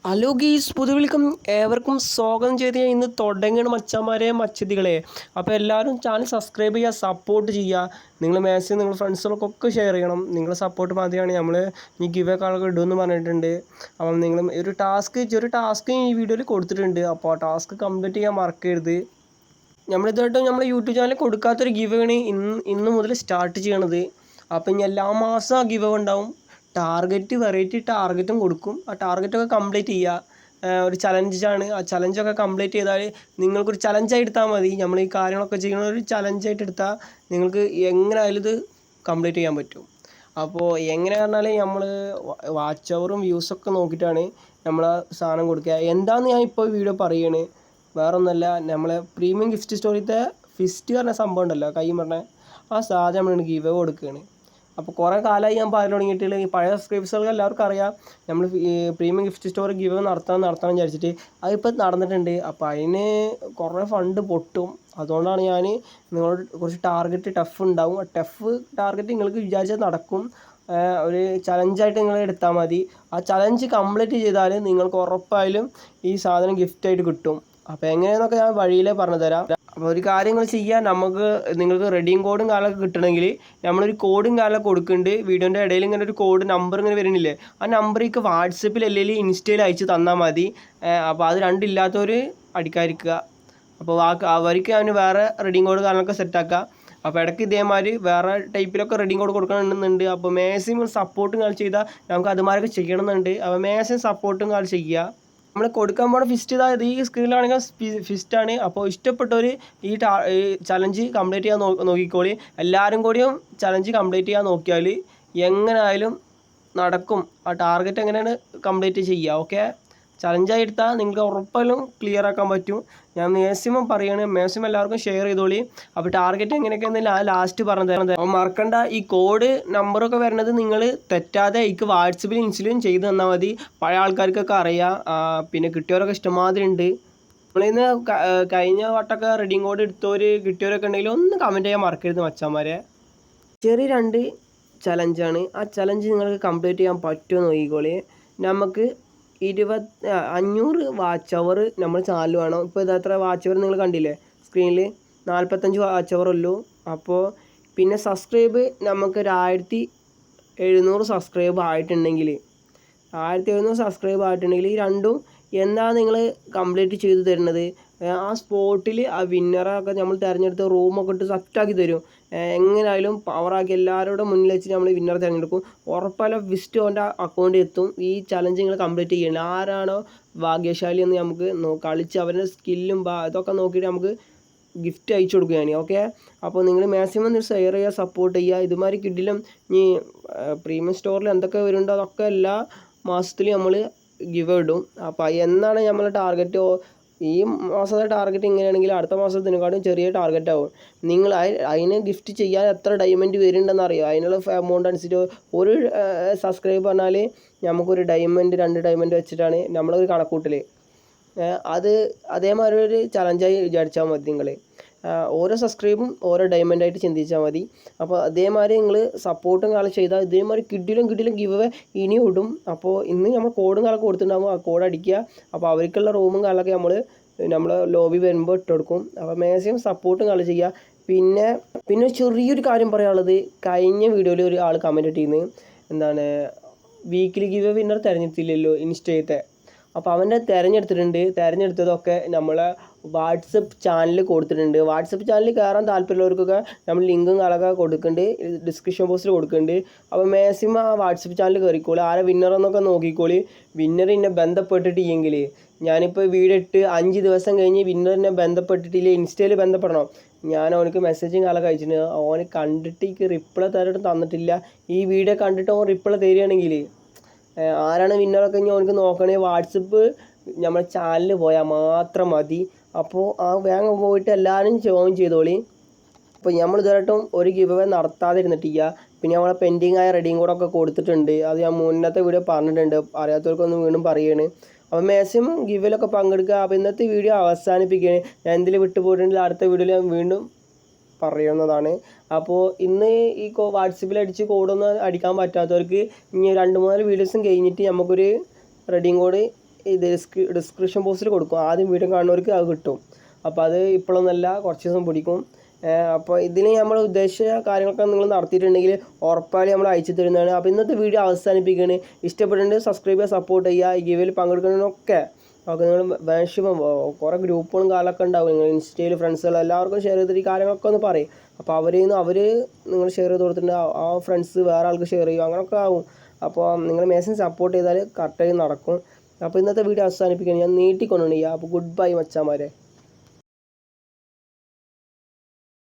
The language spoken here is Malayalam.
ഹലോ ഗീസ് പുതുവിൽക്കും ഏവർക്കും സ്വാഗതം ചെയ്ത് ഇന്ന് തുടങ്ങണം മച്ചന്മാരെ മച്ചതികളെ. അപ്പോൾ എല്ലാവരും ചാനൽ സബ്സ്ക്രൈബ് ചെയ്യുക, സപ്പോർട്ട് ചെയ്യുക. നിങ്ങൾ മാക്സിമം നിങ്ങൾ ഫ്രണ്ട്സുകൾക്കൊക്കെ ഷെയർ ചെയ്യണം. നിങ്ങളുടെ സപ്പോർട്ട് മതിയാണ് നമ്മൾ ഈ ഗിവ് ഒക്കെ ഇടുമെന്ന് പറഞ്ഞിട്ടുണ്ട്. അപ്പം നിങ്ങൾ ചെറിയ ടാസ്ക് ഈ വീഡിയോയിൽ കൊടുത്തിട്ടുണ്ട്. അപ്പോൾ ആ ടാസ്ക് കംപ്ലീറ്റ് ചെയ്യാൻ മറക്കരുത്. നമ്മളിതായിട്ടും നമ്മുടെ യൂട്യൂബ് ചാനലിൽ കൊടുക്കാത്തൊരു ഗിവ് ആണ് ഇന്ന് മുതൽ സ്റ്റാർട്ട് ചെയ്യണത്. അപ്പം ഇനി എല്ലാ മാസവും ആ ഗിവ് ഉണ്ടാവും. വെറൈറ്റി ടാർഗറ്റും കൊടുക്കും. ആ ടാർഗറ്റൊക്കെ കംപ്ലീറ്റ് ചെയ്യുക. ഒരു ചലഞ്ചാണ്. ആ ചലഞ്ചൊക്കെ കംപ്ലീറ്റ് ചെയ്താൽ നിങ്ങൾക്കൊരു ചലഞ്ചായി എടുത്താൽ മതി. നമ്മൾ ഈ കാര്യങ്ങളൊക്കെ ചെയ്യുന്ന ഒരു ചലഞ്ചായിട്ട് എടുത്താൽ നിങ്ങൾക്ക് എങ്ങനെയായാലും ഇത് കംപ്ലീറ്റ് ചെയ്യാൻ പറ്റും. അപ്പോൾ എങ്ങനെ പറഞ്ഞാൽ നമ്മൾ വാച്ച് അവറും വ്യൂസൊക്കെ നോക്കിയിട്ടാണ് നമ്മൾ ആ സാധനം കൊടുക്കുക. എന്താണെന്ന് ഞാൻ ഇപ്പോൾ വീഡിയോ പറയുകയാണ്. വേറൊന്നുമല്ല, നമ്മളെ പ്രീമിയം ഗിഫ്റ്റ് സ്റ്റോറിത്തെ ഫിസ്റ്റ് പറഞ്ഞ സംഭവം ഉണ്ടല്ലോ, കൈ പറഞ്ഞ ആ സാധനം നമ്മൾ ഗിവ് കൊടുക്കുകയാണ്. അപ്പോൾ കുറേ കാലമായി ഞാൻ പറഞ്ഞു തുടങ്ങിയിട്ടുള്ള ഈ പഴയ സബ്സ്ക്രൈബേഴ്സുകൾക്ക് എല്ലാവർക്കും അറിയാം നമ്മൾ ഈ പ്രീമിയം ഗിഫ്റ്റ് സ്റ്റോർ ഗിവ് നടത്തണം വിചാരിച്ചിട്ട് അതിപ്പോൾ നടന്നിട്ടുണ്ട്. അപ്പോൾ അതിന് കുറേ ഫണ്ട് പൊട്ടും. അതുകൊണ്ടാണ് ഞാൻ നിങ്ങളോട് കുറച്ച് ടഫ് ഉണ്ടാവും. ആ ടാർഗറ്റ് നിങ്ങൾക്ക് വിചാരിച്ചാൽ നടക്കും. ഒരു ചലഞ്ചായിട്ട് നിങ്ങൾ എടുത്താൽ മതി. ആ ചലഞ്ച് കംപ്ലീറ്റ് ചെയ്താൽ നിങ്ങൾക്ക് ഉറപ്പായാലും ഈ സാധനം ഗിഫ്റ്റായിട്ട് കിട്ടും. അപ്പോൾ എങ്ങനെയാണെന്നൊക്കെ ഞാൻ വഴിയിലേ പറഞ്ഞു തരാം. അപ്പോൾ ഒരു കാര്യങ്ങൾ ചെയ്യാൻ നിങ്ങൾക്ക് റെഡീം കോഡും കാലമൊക്കെ കിട്ടണമെങ്കിൽ നമ്മളൊരു കോഡും കാലമൊക്കെ കൊടുക്കുന്നുണ്ട്. വീഡിയോൻ്റെ ഇടയിൽ ഇങ്ങനെ ഒരു നമ്പർ ഇങ്ങനെ വരുന്നില്ലേ, ആ നമ്പറേക്ക് വാട്സപ്പിൽ അല്ലെങ്കിൽ ഇൻസ്റ്റയിൽ അയച്ച് തന്നാൽ മതി. അപ്പോൾ അത് രണ്ടില്ലാത്തവർ അടിക്കാതിരിക്കുക. അപ്പോൾ അവർക്ക് അവന് വേറെ റെഡീം കോഡ് കാലമൊക്കെ സെറ്റാക്കുക. അപ്പോൾ ഇടയ്ക്ക് ഇതേമാതിരി വേറെ ടൈപ്പിലൊക്കെ റെഡീം കോഡ് കൊടുക്കണമെന്നുണ്ട്. അപ്പോൾ മാക്സിമം സപ്പോർട്ടും കാൽ ചെയ്താൽ നമുക്ക് അതുമാരൊക്കെ ചെയ്യണമെന്നുണ്ട്. അപ്പോൾ മാക്സിമം സപ്പോർട്ടും കാൽ ചെയ്യുക. നമ്മൾ കൊടുക്കാൻ പോകുന്ന ഫിസ്റ്റ് ഈ സ്ക്രീനിലാണെങ്കിൽ ഫിസ്റ്റാണ്. അപ്പോൾ ഇഷ്ടപ്പെട്ടവർ ഈ ചലഞ്ച് കംപ്ലീറ്റ് ചെയ്യാൻ നോക്കിക്കോളി. എല്ലാവരും കൂടിയും ചലഞ്ച് കംപ്ലീറ്റ് ചെയ്യാൻ നോക്കിയാൽ എങ്ങനെയായാലും നടക്കും. ആ ടാർഗറ്റ് എങ്ങനെയാണ് കംപ്ലീറ്റ് ചെയ്യുക. ഓക്കെ, ചലഞ്ചായി എടുത്താൽ നിങ്ങൾക്ക് ഉറപ്പായാലും ക്ലിയർ ആക്കാൻ പറ്റും. ഞാൻ മാക്സിമം എല്ലാവർക്കും ഷെയർ ചെയ്തോളി. അപ്പോൾ ടാർഗറ്റ് എങ്ങനെയൊക്കെയെന്ന് ലാസ്റ്റ് പറഞ്ഞു തരുന്നത്. അപ്പോൾ മറക്കണ്ട, ഈ കോഡ് നമ്പറൊക്കെ വരുന്നത് നിങ്ങൾ തെറ്റാതെ എനിക്ക് വാട്സപ്പിൽ ഇൻസ്റ്റലും ചെയ്ത് തന്നാൽ മതി. പഴയ ആൾക്കാർക്കൊക്കെ അറിയാം, പിന്നെ കിട്ടിയവരൊക്കെ ഇഷ്ടമാതിരി ഉണ്ട്. നമ്മളിന്ന് കഴിഞ്ഞ വട്ടമൊക്കെ റെഡീം കോഡ് കിട്ടിയവരൊക്കെ ഉണ്ടെങ്കിൽ ഒന്ന് കമൻറ്റ് ചെയ്യാൻ മറക്കരുത് മച്ചാന്മാരെ. ചെറിയ 2 ചലഞ്ചാണ്. ആ ചലഞ്ച് നിങ്ങൾക്ക് കംപ്ലീറ്റ് ചെയ്യാൻ പറ്റുമോ നോക്കിക്കോളി. നമുക്ക് 500 വാച്ച് അവർ നമ്മൾ ചാനൽ വേണം. ഇപ്പോൾ ഇതത്ര വാച്ച് അവർ നിങ്ങൾ കണ്ടില്ലേ സ്ക്രീനിൽ, 45 വാച്ച് അവർ ഉള്ളൂ. അപ്പോൾ പിന്നെ സബ്സ്ക്രൈബ് നമുക്ക് 1700 സബ്സ്ക്രൈബ് ആയിട്ടുണ്ടെങ്കിൽ ഈ രണ്ടും എന്താണ് നിങ്ങൾ കംപ്ലീറ്റ് ചെയ്ത് തരുന്നത്. ആ സ്പോട്ടിൽ ആ വിന്നറൊക്കെ നമ്മൾ തിരഞ്ഞെടുത്ത് റൂമൊക്കെ ഇട്ട് സെറ്റാക്കി തരും. എങ്ങനെയായാലും പവറാക്കി എല്ലാവരുടെ മുന്നിൽ വെച്ച് നമ്മൾ വിന്നർ തിരഞ്ഞെടുക്കും. ഉറപ്പല്ല വിസ്റ്റ് അവൻ്റെ അക്കൗണ്ടിൽ എത്തും. ഈ ചലഞ്ച് നിങ്ങൾ കംപ്ലീറ്റ് ചെയ്യണം. ആരാണോ ഭാഗ്യശാലി എന്ന് നമുക്ക് കളിച്ച് അവരുടെ സ്കില്ലും ഇതൊക്കെ നോക്കിയിട്ട് നമുക്ക് ഗിഫ്റ്റ് അയച്ചു കൊടുക്കുകയാണ്. ഓക്കെ, അപ്പോൾ നിങ്ങൾ മാക്സിമം ഷെയർ ചെയ്യുക, സപ്പോർട്ട് ചെയ്യുക. ഇതുമാതിരി കിഡിലും ഈ പ്രീമിയം സ്റ്റോറിൽ എന്തൊക്കെ വരുന്നുണ്ടോ അതൊക്കെ എല്ലാ മാസത്തിലും നമ്മൾ ഗിവ് ഇടും. അപ്പോൾ എന്നാണ് നമ്മൾ ടാർഗറ്റ്, ഈ മാസത്തെ ടാർഗറ്റ് ഇങ്ങനെയാണെങ്കിൽ അടുത്ത മാസത്തിനെക്കാളും ചെറിയ ടാർഗറ്റ് ആവും. നിങ്ങൾ അതിന് ഗിഫ്റ്റ് ചെയ്യാൻ എത്ര ഡയമണ്ട് വരുന്നുണ്ടെന്ന് അറിയുമോ? അതിനുള്ള എമൗണ്ട് അനുസരിച്ച് ഒരു സബ്സ്ക്രൈബ് പറഞ്ഞാൽ നമുക്കൊരു ഡയമണ്ട് 2 ഡയമണ്ട് വെച്ചിട്ടാണ് നമ്മളൊരു കണക്കൂട്ടൽ. അതേമാതിരി ഒരു ചലഞ്ചായി വിചാരിച്ചാൽ മതി. നിങ്ങൾ ഓരോ സബ്സ്ക്രൈബും ഓരോ ഡയമണ്ടായിട്ട് ചിന്തിച്ചാൽ മതി. അപ്പോൾ അതേമാതിരി നിങ്ങൾ സപ്പോർട്ടും കാലം ചെയ്താൽ ഇതേമാതിരി കിഡിലും ഗിവ് ഇനിയും ഇടും. അപ്പോൾ ഇന്ന് നമ്മൾ കോഡും കാലൊക്കെ കൊടുത്തിട്ടുണ്ടാകുമ്പോൾ ആ കോഡ് അടിക്കുക. അപ്പോൾ അവർക്കുള്ള റൂമും കാലൊക്കെ നമ്മൾ ലോബി വരുമ്പോൾ ഇട്ട് കൊടുക്കും. അപ്പോൾ മാക്സിമം സപ്പോർട്ടും കാലം ചെയ്യുക. പിന്നെ ചെറിയൊരു കാര്യം പറയാനുള്ളത്, കഴിഞ്ഞ വീഡിയോയിൽ ഒരു ആൾ കമൻറ്റ് ഇട്ടിരുന്നു, എന്താണ് വീക്കിലി ഗിവ് വിന്നർ തിരഞ്ഞെടുത്തില്ലല്ലോ ഇൻസ്റ്റയത്തെ. അപ്പോൾ അവൻ്റെ തിരഞ്ഞെടുത്തതൊക്കെ നമ്മളെ വാട്സപ്പ് ചാനലിൽ കൊടുത്തിട്ടുണ്ട്. വാട്സപ്പ് ചാനലിൽ കയറാൻ താല്പര്യമുള്ളവർക്കൊക്കെ നമ്മൾ ലിങ്കും കാലൊക്കെ കൊടുക്കുന്നുണ്ട്, ഡിസ്ക്രിപ്ഷൻ ബോക്സിൽ കൊടുക്കുന്നുണ്ട്. അപ്പോൾ മാക്സിമം ആ വാട്സപ്പ് ചാനൽ കയറിക്കോളി. ആരെ വിന്നറെന്നൊക്കെ നോക്കിക്കോളി. വിന്നർ എന്നെ ബന്ധപ്പെട്ടിട്ടില്ലെങ്കിൽ, ഞാനിപ്പോൾ വീഡിയോ ഇട്ട് 5 ദിവസം കഴിഞ്ഞ് വിന്നറിനെ ബന്ധപ്പെട്ടിട്ടില്ല, ഇൻസ്റ്റയിൽ ബന്ധപ്പെടണം. ഞാൻ അവനക്ക് മെസ്സേജും കാലൊക്കെ അയച്ചിട്ടുണ്ട്. അവന് കണ്ടിട്ട് എനിക്ക് റിപ്ലൈ തന്നിട്ടില്ല. ഈ വീഡിയോ കണ്ടിട്ട് അവൻ റിപ്ലൈ തരികയാണെങ്കിൽ ആരാണ് വിന്നറൊക്കെ ഇനി അവനക്ക് നോക്കണേ, വാട്സപ്പ് നമ്മുടെ ചാനലിൽ പോയാൽ മാത്രം മതി. അപ്പോൾ ആ വേഗം പോയിട്ട് എല്ലാവരും ജോയിൻ ചെയ്തോളി. അപ്പോൾ നമ്മൾ ഇതുവരെയായിട്ടും ഒരു ഗിവ് അവേ നടത്താതെ ഇരുന്നിട്ടില്ല. പിന്നെ നമ്മളെ പെൻഡിങ് ആയ റെഡിയും കൂടെ ഒക്കെ കൊടുത്തിട്ടുണ്ട്. അത് ഞാൻ മുന്നത്തെ വീഡിയോ പറഞ്ഞിട്ടുണ്ട്, അറിയാത്തവർക്കൊന്നും വീണ്ടും പറയുകയാണ്. അപ്പോൾ മാക്സിമം ഗിവിലൊക്കെ പങ്കെടുക്കുക. അപ്പോൾ ഇന്നത്തെ വീഡിയോ അവസാനിപ്പിക്കുകയാണ്. ഞാൻ എന്തെങ്കിലും വിട്ടുപോയിട്ടുണ്ടെങ്കിൽ അടുത്ത വീഡിയോയിൽ ഞാൻ വീണ്ടും പറയുന്നതാണ്. അപ്പോൾ ഇന്ന് ഈ വാട്സപ്പിൽ അടിച്ച് കോഡൊന്നും അടിക്കാൻ പറ്റാത്തവർക്ക് ഇനി 2-3 വീഡിയോസും കഴിഞ്ഞിട്ട് നമുക്കൊരു റെഡീം കോഡ് ഇത് ഡിസ്ക്രിപ്ഷൻ ബോക്സിൽ കൊടുക്കും. ആദ്യം വീഡിയോ കാണുന്നവർക്ക് അത് കിട്ടും. അപ്പോൾ അത് ഇപ്പോഴൊന്നല്ല, കുറച്ച് ദിവസം പിടിക്കും. അപ്പോൾ ഇതിന് നമ്മൾ ഉദ്ദേശിച്ച കാര്യങ്ങളൊക്കെ നിങ്ങൾ നടത്തിയിട്ടുണ്ടെങ്കിൽ ഉറപ്പായി നമ്മൾ അയച്ചു തരുന്നതാണ്. അപ്പോൾ ഇന്നത്തെ വീഡിയോ അവസാനിപ്പിക്കുകയാണ്. ഇഷ്ടപ്പെട്ടിട്ടുണ്ടെങ്കിൽ സബ്സ്ക്രൈബ് ചെയ്യുക, സപ്പോർട്ട് ചെയ്യുക. ഈ ഗിവിൽ പങ്കെടുക്കുന്നതിനൊക്കെ ഓക്കെ, നിങ്ങൾ മാക്സിമം കുറേ ഗ്രൂപ്പുകളും കാലമൊക്കെ ഉണ്ടാവും. നിങ്ങൾ ഇൻസ്റ്റയിൽ ഫ്രണ്ട്സുകൾ എല്ലാവർക്കും ഷെയർ ചെയ്തിട്ട് ഈ കാര്യങ്ങളൊക്കെ ഒന്ന് പറയും. അപ്പോൾ അവർ നിങ്ങൾ ഷെയർ ചെയ്ത് കൊടുത്തിട്ടുണ്ട്, ആ ഫ്രണ്ട്സ് വേറെ ആൾക്ക് ഷെയർ ചെയ്യും, അങ്ങനെയൊക്കെ ആവും. അപ്പോൾ നിങ്ങൾ മാക്സിമം സപ്പോർട്ട് ചെയ്താൽ കറക്റ്റായി നടക്കും. അപ്പോൾ ഇന്നത്തെ വീഡിയോ അവസാനിപ്പിക്കുകയാണ്. ഞാൻ നീട്ടിക്കൊണ്ടുണ്ട്. അപ്പോൾ ഗുഡ് ബൈ മച്ചാമാരെ.